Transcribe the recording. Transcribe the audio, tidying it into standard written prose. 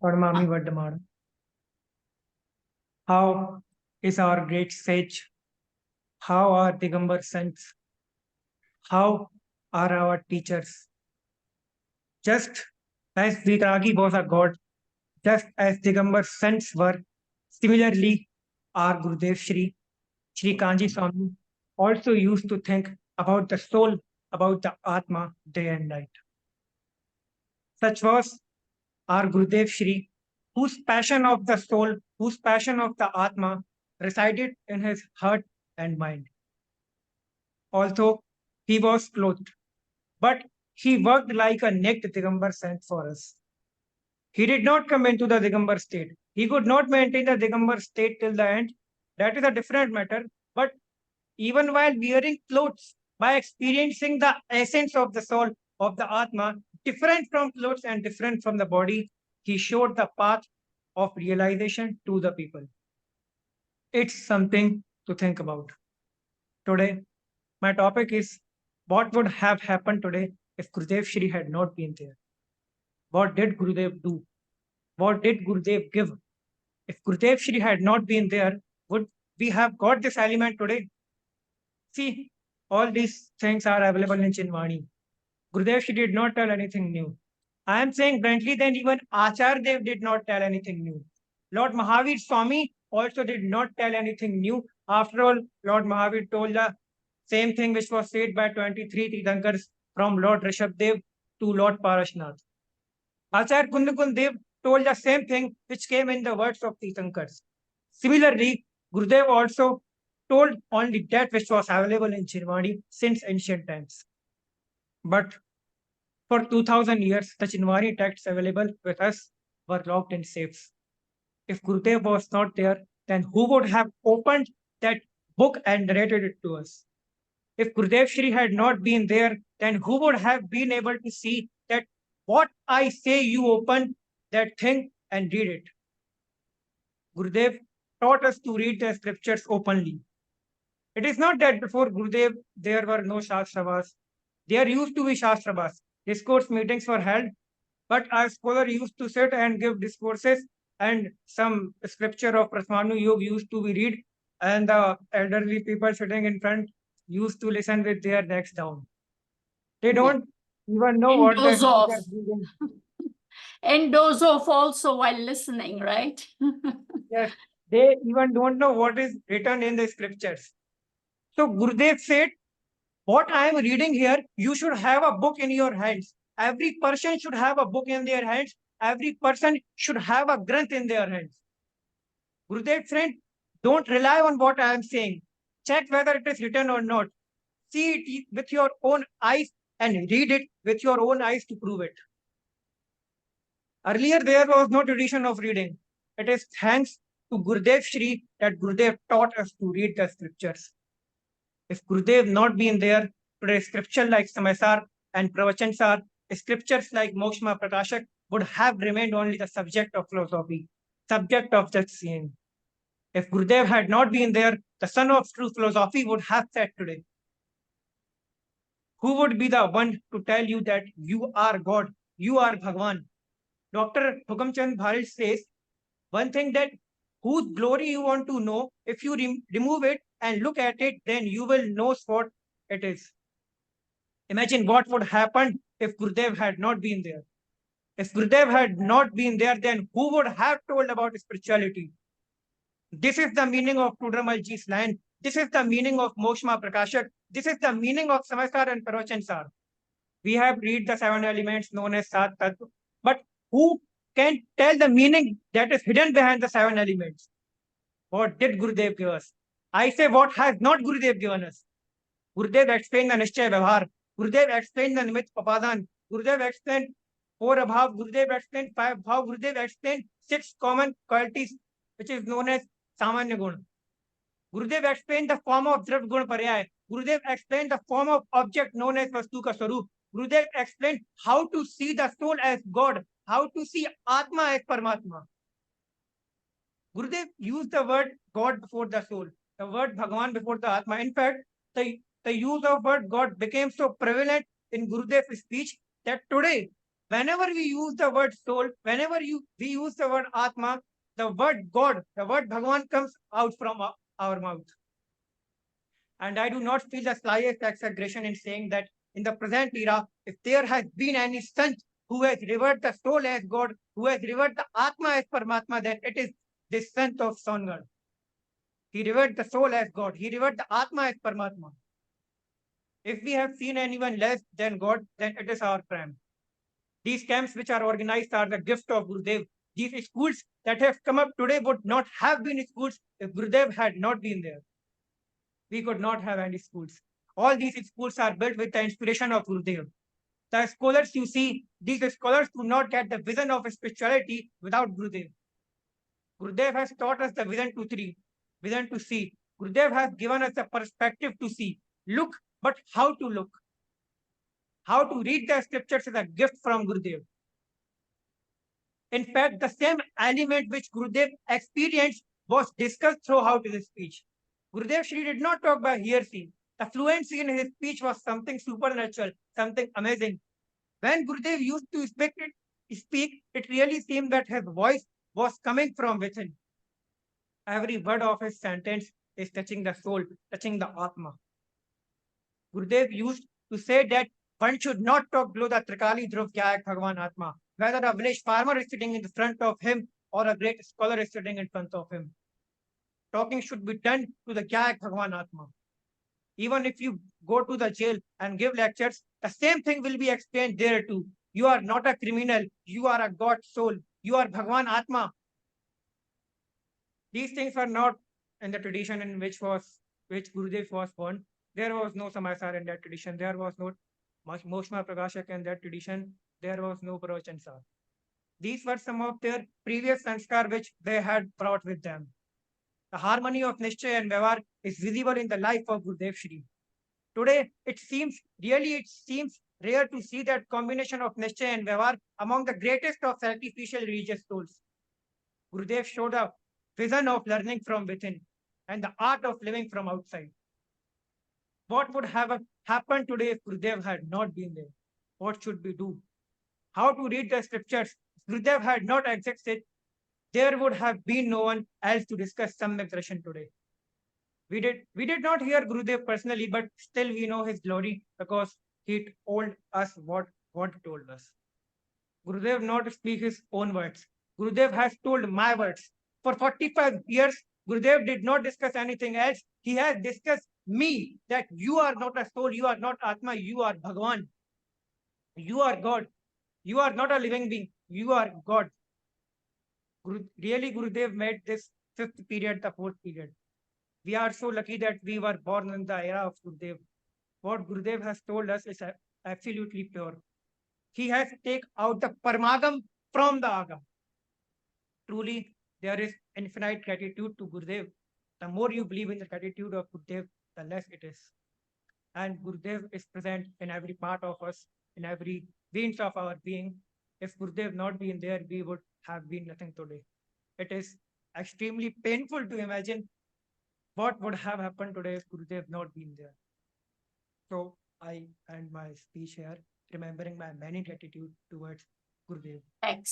Padmami Vaddamara. How is our great sage? How are Digambar saints? How are our teachers? Just as Vitaragi was a god, just as Digambar saints were, similarly, our Gurudev Shri Kanji Swami also used to think about the soul, about the Atma day and night. Such was our Gurudev Shri, whose passion of the soul, whose passion of the Atma resided in his heart and mind. Although he was clothed, but he worked like a naked Digambar saint for us. He did not come into the Digambar state. He could not maintain the Digambar state till the end. That is a different matter. But even while wearing clothes, by experiencing the essence of the soul, of the Atma, different from clothes and different from the body, he showed the path of realization to the people. It's something to think about. Today, my topic is what would have happened today if Gurudev Shri had not been there? What did Gurudev do? What did Gurudev give? If Gurudev Shri had not been there, would we have got this element today? See, all these things are available in Chinwani. Gurudev Shri did not tell anything new. I am saying bluntly that even Achar Dev did not tell anything new. Lord Mahavir Swami also did not tell anything new. After all, Lord Mahavir told the same thing which was said by 23 Tirthankars from Lord Rishabh Dev to Lord Parashnath. Acharya Kundakund Dev told the same thing which came in the words of Tirthankars. Similarly, Gurudev also told only that which was available in Chirwani since ancient times. But for 2000 years, the Chinwani texts available with us were locked in safes. If Gurudev was not there, then who would have opened that book and narrated it to us? If Gurudev Shri had not been there, then who would have been able to see that what I say you open that thing and read it? Gurudev taught us to read the scriptures openly. It is not that before Gurudev there were no Shastravas. There used to be Shastravas. Discourse meetings were held, but our scholar used to sit and give discourses, and some scripture of Prasmanu Yoga used to be read, and the elderly people sitting in front used to listen with their necks down. They don't even know And what the doze off. speaker is reading. And doze off also while listening, right? Yes, they even don't know what is written in the scriptures. So Gurudev said, what I am reading here, you should have a book in your hands. Every person should have a book in their hands. Every person should have a granth in their hands. Gurudev friend, don't rely on what I am saying. Check whether it is written or not. See it with your own eyes and read it with your own eyes to prove it. Earlier, there was no tradition of reading. It is thanks to Gurudev Shri that Gurudev taught us to read the scriptures. If Gurudev not been there, today scripture like Samasar and Pravachansar, scriptures like Mokshma Prakashak would have remained only the subject of philosophy, subject of just seeing. If Gurudev had not been there, the son of true philosophy would have said today. Who would be the one to tell you that you are God, you are Bhagwan? Dr. Hukamchand Bharil says, one thing that whose glory you want to know, if you remove it and look at it, then you will know what it is. Imagine what would happen if Gurudev had not been there. If Gurudev had not been there, then who would have told about spirituality? This is the meaning of Tudramalji's line. This is the meaning of Mokshma Prakashak. This is the meaning of Samasar and Parochansar. We have read the seven elements known as Sat Tattva, but who can tell the meaning that is hidden behind the seven elements? What did Gurudev give us? I say, what has not Gurudev given us? Gurudev explained the Nishchay Vyavhar. Gurudev explained the Nimit Papadan. Gurudev explained four abhav. Gurudev explained five bhav. Gurudev explained six common qualities, which is known as Samanya Gun. Gurudev explained the form of Drav Gun Paryay. Gurudev explained the form of object known as Vastu Ka Swarup. Gurudev explained how to see the soul as God, how to see Atma as Paramatma. Gurudev used the word God before the soul, the word Bhagwan before the Atma. In fact, the use of word God became so prevalent in Gurudev's speech that today Whenever we use the word soul, whenever we use the word Atma, the word God, the word Bhagwan comes out from our mouth. And I do not feel the slightest exaggeration in saying that in the present era, if there has been any sant who has revered the soul as God, who has revered the Atma as Paramatma, then it is this sant of Songar. He revered the soul as God. He revered the Atma as Paramatma. If we have seen anyone less than God, then it is our crime. These camps which are organized are the gift of Gurudev. These schools that have come up today would not have been schools if Gurudev had not been there. We could not have any schools. All these schools are built with the inspiration of Gurudev. The scholars you see, these scholars do not get the vision of spirituality without Gurudev. Gurudev has taught us the vision to see. Gurudev has given us the perspective to see. Look, but how to look? How to read the scriptures is a gift from Gurudev. In fact, the same element which Gurudev experienced was discussed throughout his speech. Gurudev Shri did not talk by hearsay. The fluency in his speech was something supernatural, something amazing. When Gurudev used to speak, it really seemed that his voice was coming from within. Every word of his sentence is touching the soul, touching the Atma. Gurudev used to say that one should not talk below the Trikali Dhruv Kya Ek Bhagavan Atma. Whether a village farmer is sitting in the front of him or a great scholar is sitting in front of him. Talking should be done to the Kya Ek Bhagavan Atma. Even if you go to the jail and give lectures, the same thing will be explained there too. You are not a criminal, you are a God soul, you are Bhagavan Atma. These things were not in the tradition in which Gurudev was born. There was no Samasar in that tradition. There was no Moshma Prakashak in that tradition. There was no Pravachan Sar. These were some of their previous sanskar which they had brought with them. The harmony of Nishchay and Vyavhar is visible in the life of Gurudev Shri. Today, it seems rare to see that combination of Nishchay and Vyavhar among the greatest of sacrificial religious souls. Gurudev showed a vision of learning from within and the art of living from outside. What would have happened today if Gurudev had not been there? What should we do? How to read the scriptures? If Gurudev had not existed, there would have been no one else to discuss Samyak Darshan today. We did not hear Gurudev personally, but still we know his glory because he told us what God told us. Gurudev not speak his own words. Gurudev has told my words. For 45 years, Gurudev did not discuss anything else. He has discussed me that you are not a soul, you are not Atma, you are Bhagwan. You are God. You are not a living being. You are God. Really, Gurudev made this fifth period the fourth period. We are so lucky that we were born in the era of Gurudev. What Gurudev has told us is absolutely pure. He has taken out the Parmagam from the Agam. Truly, there is infinite gratitude to Gurudev. The more you believe in the gratitude of Gurudev, the less it is. And Gurudev is present in every part of us, in every veins of our being. If Gurudev not been there, we would have been nothing today. It is extremely painful to imagine what would have happened today if Gurudev not been there. So I end my speech here, remembering my many gratitude towards Gurudev. Excellent.